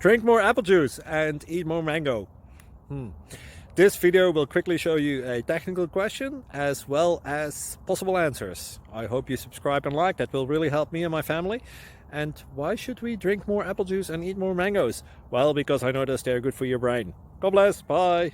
Drink more apple juice and eat more mango. This video will quickly show you a technical question as well as possible answers. I hope you subscribe and like, that will really help me and my family. And why should we drink more apple juice and eat more mangoes? Well, because I noticed they're good for your brain. God bless, bye!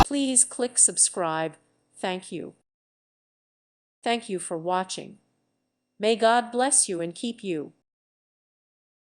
Please click subscribe. Thank you. Thank you for watching. May God bless you and keep you.